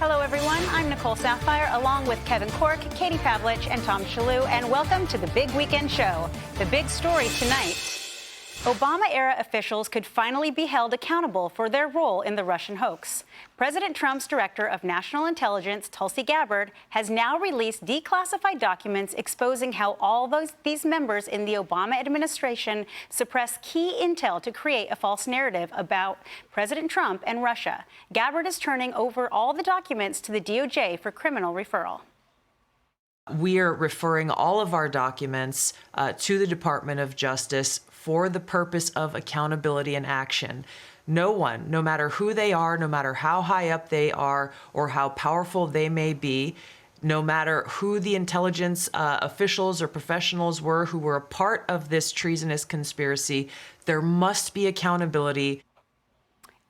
Hello, everyone. I'm Nicole Sapphire, along with Kevin Cork, Katie Pavlich, and Tom Shalhoub, and welcome to the Big Weekend Show. The big story tonight: Obama-era officials could finally be held accountable for their role in the Russian hoax. President Trump's Director of National Intelligence, Tulsi Gabbard, has now released declassified documents exposing how all these members in the Obama administration suppressed key intel to create a false narrative about President Trump and Russia. Gabbard is turning over all the documents to the DOJ for criminal referral. We are referring all of our documents to the Department of Justice for the purpose of accountability and action. No one, no matter who they are, no matter how high up they are or how powerful they may be, no matter who the intelligence officials or professionals were who were a part of this treasonous conspiracy, there must be accountability.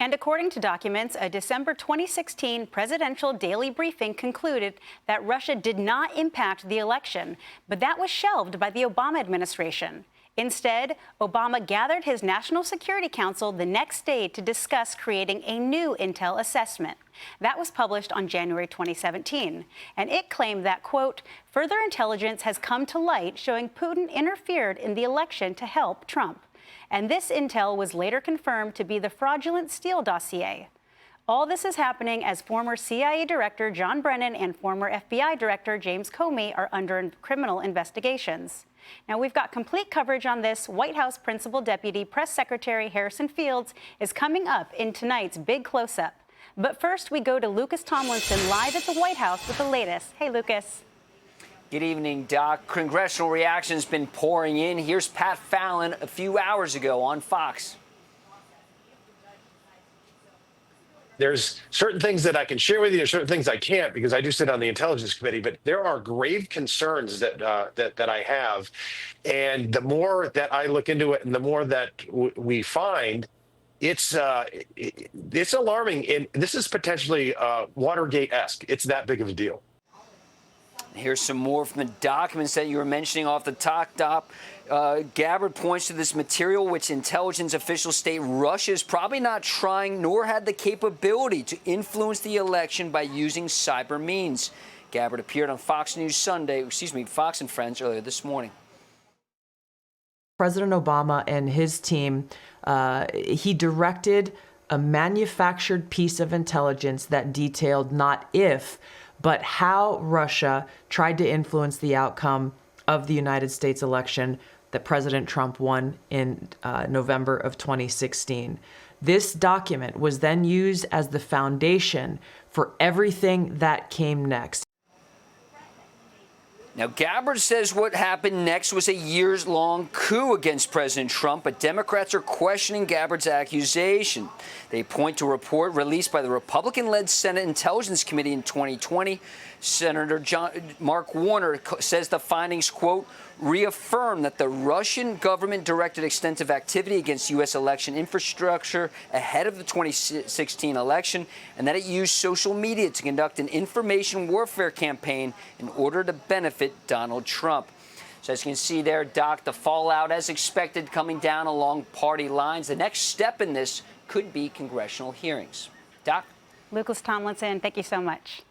And according to documents, a December 2016 presidential daily briefing concluded that Russia did not impact the election, but that was shelved by the Obama administration. Instead, Obama gathered his National Security Council the next day to discuss creating a new intel assessment. That was published on January 2017, and it claimed that, quote, further intelligence has come to light showing Putin interfered in the election to help Trump. And this intel was later confirmed to be the fraudulent Steele dossier. All this is happening as former CIA Director John Brennan and former FBI Director James Comey are under criminal investigations. Now, we've got complete coverage on this. White House Principal Deputy Press Secretary Harrison Fields is coming up in tonight's big close-up. But first, we go to Lucas Tomlinson live at the White House with the latest. Hey, Lucas. Good evening, Doc. Congressional reaction's been pouring in. Here's Pat Fallon a few hours ago on Fox. There's certain things that I can share with you, there's certain things I can't because I do sit on the Intelligence Committee, but there are grave concerns that I have. And the more that I look into it and the more that we find, it's alarming. And this is potentially Watergate-esque. It's that big of a deal. Here's some more from the documents that you were mentioning off the top, Doc. Gabbard points to this material which intelligence officials state Russia is probably not trying nor had the capability to influence the election by using cyber means. Gabbard appeared on Fox and Friends earlier this morning. President Obama and his team, he directed a manufactured piece of intelligence that detailed not if, but how Russia tried to influence the outcome of the United States election that President Trump won in November of 2016. This document was then used as the foundation for everything that came next. Now, Gabbard says what happened next was a years-long coup against President Trump, but Democrats are questioning Gabbard's accusation. They point to a report released by the Republican-led Senate Intelligence Committee in 2020. Senator Mark Warner says the findings, quote, reaffirm that the Russian government directed extensive activity against U.S. election infrastructure ahead of the 2016 election, and that it used social media to conduct an information warfare campaign in order to benefit Donald Trump. So as you can see there, Doc, the fallout as expected coming down along party lines. The next step in this could be congressional hearings. Doc? Lucas Tomlinson, thank you so much.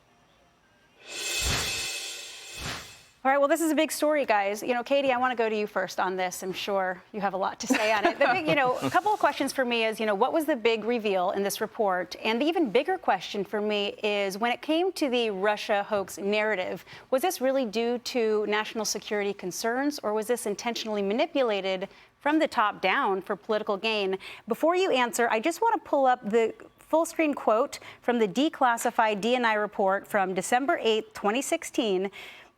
All right, well, this is a big story, guys. You know, Katie, I want to go to you first on this. I'm sure you have a lot to say on it. The big, a couple of questions for me is, what was the big reveal in this report? And the even bigger question for me is, when it came to the Russia hoax narrative, was this really due to national security concerns, or was this intentionally manipulated from the top down for political gain? Before you answer, I just want to pull up the full-screen quote from the declassified DNI report from December 8, 2016,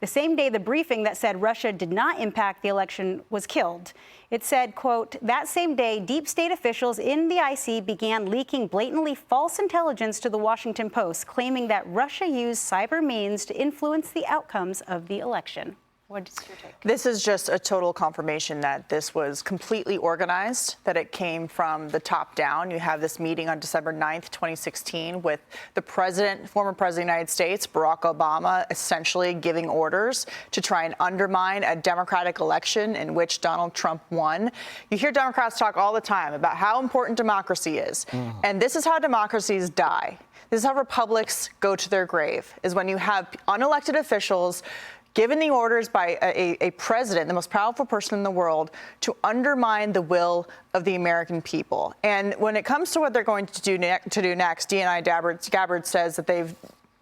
the same day the briefing that said Russia did not impact the election was killed. It said, quote, that same day, deep state officials in the IC began leaking blatantly false intelligence to the Washington Post, claiming that Russia used cyber means to influence the outcomes of the election. What's your take? This is just a total confirmation that this was completely organized, that it came from the top down. You have this meeting on December 9th, 2016, with the president, former president of the United States, Barack Obama, essentially giving orders to try and undermine a democratic election in which Donald Trump won. You hear Democrats talk all the time about how important democracy is. And this is how democracies die. This is how republics go to their grave, is when you have unelected officials given the orders by a president, the most powerful person in the world, to undermine the will of the American people. And when it comes to what they're going to do next, DNI Gabbard says that they've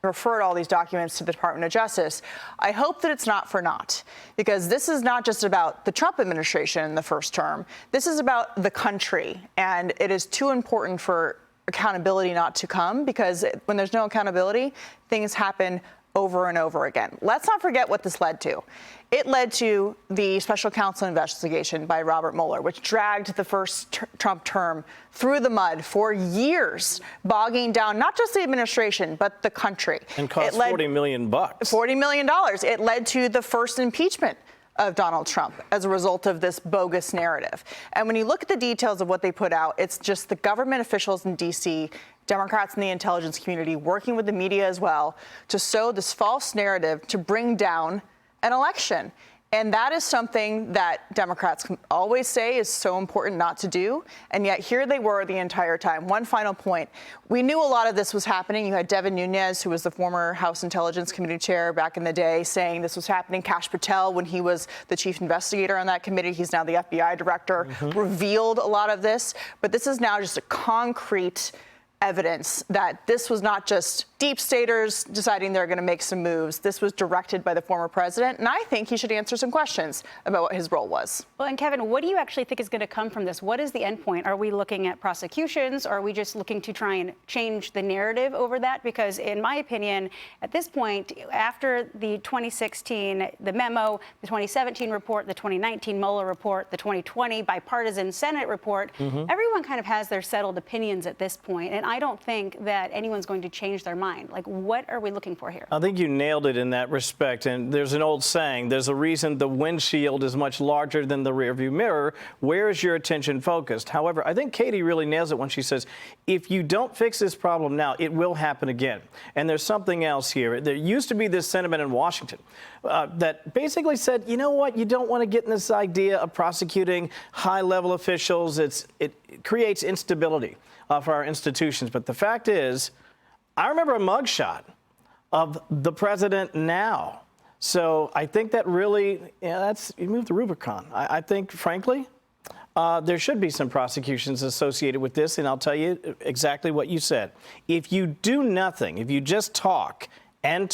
referred all these documents to the Department of Justice. I hope that it's not for naught, because this is not just about the Trump administration in the first term. This is about the country, and it is too important for accountability not to come, because when there's no accountability, things happen over and over again. Let's not forget what this led to. It led to the special counsel investigation by Robert Mueller, which dragged the first Trump term through the mud for years, bogging down not just the administration, but the country. And cost $40 million. $40 million. It led to the first impeachment of Donald Trump as a result of this bogus narrative. And when you look at the details of what they put out, it's just the government officials in D.C., Democrats in the intelligence community, working with the media as well, to sow this false narrative to bring down an election. And that is something that Democrats can always say is so important not to do. And yet here they were the entire time. One final point. We knew a lot of this was happening. You had Devin Nunes, who was the former House Intelligence Committee chair back in the day, saying this was happening. Kash Patel, when he was the chief investigator on that committee, he's now the FBI director, revealed a lot of this. But this is now just a concrete evidence that this was not just deep staters deciding they're going to make some moves. This was directed by the former president, and I think he should answer some questions about what his role was. Well, and Kevin, what do you actually think is going to come from this? What is the end point? Are we looking at prosecutions? Or are we just looking to try and change the narrative over that? Because in my opinion, at this point, after the 2016, the memo, the 2017 report, the 2019 Mueller report, the 2020 bipartisan Senate report, everyone kind of has their settled opinions at this point. And I don't think that anyone's going to change their mind. Like, what are we looking for here? I think you nailed it in that respect. And there's an old saying, there's a reason the windshield is much larger than the rearview mirror. Where is your attention focused? However, I think Katie really nails it when she says, if you don't fix this problem now, it will happen again. And there's something else here. There used to be this sentiment in Washington that basically said, you know what, you don't want to get in this idea of prosecuting high-level officials. It creates instability for our institutions. But the fact is, I remember a mugshot of the president now. So I think that really, you moved the Rubicon. I think, frankly, there should be some prosecutions associated with this. And I'll tell you exactly what you said. If you do nothing, if you just talk and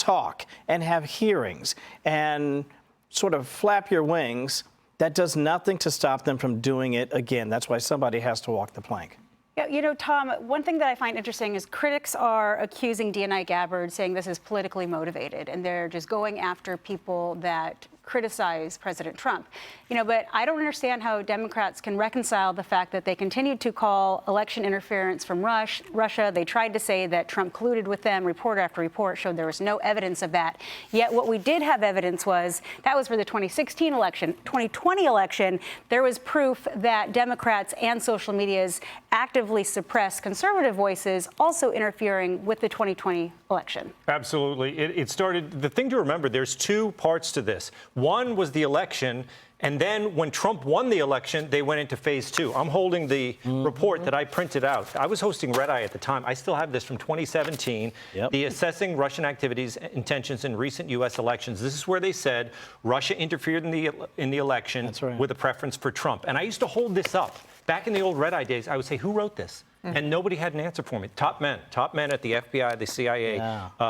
have hearings and sort of flap your wings, that does nothing to stop them from doing it again. That's why somebody has to walk the plank. Yeah, you know, Tom, one thing that I find interesting is critics are accusing DNI Gabbard, saying this is politically motivated, and they're just going after people that criticize President Trump. You know, but I don't understand how Democrats can reconcile the fact that they continued to call election interference from Russia. They tried to say that Trump colluded with them. Report after report showed there was no evidence of that. Yet what we did have evidence was that was for the 2016 election. 2020 election, there was proof that Democrats and social medias actively suppressed conservative voices, also interfering with the 2020 election. Absolutely. It started, the thing to remember, there's two parts to this. One was the election, and then when Trump won the election, they went into phase two. I'm holding the report that I printed out. I was hosting Red Eye at the time. I still have this from 2017, the Assessing Russian Activities Intentions in Recent U.S. Elections. This is where they said Russia interfered in the election with a preference for Trump. And I used to hold this up. Back in the old Red Eye days, I would say, who wrote this? And nobody had an answer for me. Top men at the FBI, the CIA,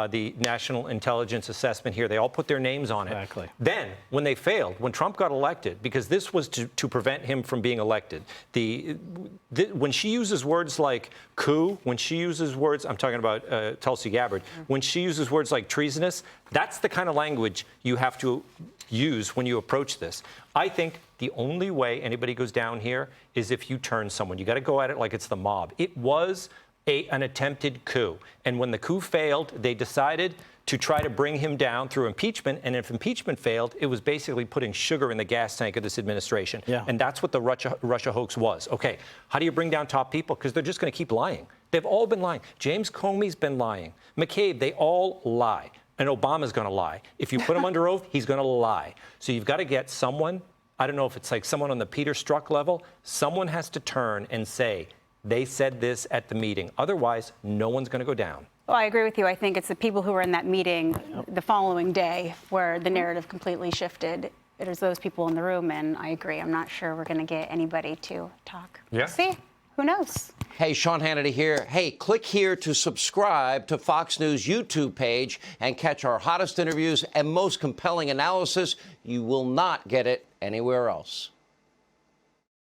the National Intelligence Assessment here, they all put their names on it. Exactly. Then, when they failed, when Trump got elected, because this was to prevent him from being elected, when she uses words like coup, when she uses words, I'm talking about Tulsi Gabbard, when she uses words like treasonous, that's the kind of language you have to use when you approach this. I think the only way anybody goes down here is if you turn someone. You got to go at it like it's the mob. It was an attempted coup. And when the coup failed, they decided to try to bring him down through impeachment. And if impeachment failed, it was basically putting sugar in the gas tank of this administration. And that's what the Russia hoax was. Okay, how do you bring down top people? Because they're just going to keep lying. They've all been lying. James Comey's been lying. McCabe, they all lie. And Obama's going to lie. If you put him under oath, he's going to lie. So you've got to get someone, I don't know if it's like someone on the Peter Strzok level, someone has to turn and say, they said this at the meeting. Otherwise, no one's going to go down. Well, I agree with you. I think it's the people who were in that meeting the following day where the narrative completely shifted. It is those people in the room, and I agree. I'm not sure we're going to get anybody to talk. Yeah. See? Who knows? Hey, Sean Hannity here. Hey, click here to subscribe to Fox News YouTube page and catch our hottest interviews and most compelling analysis. You will not get it anywhere else.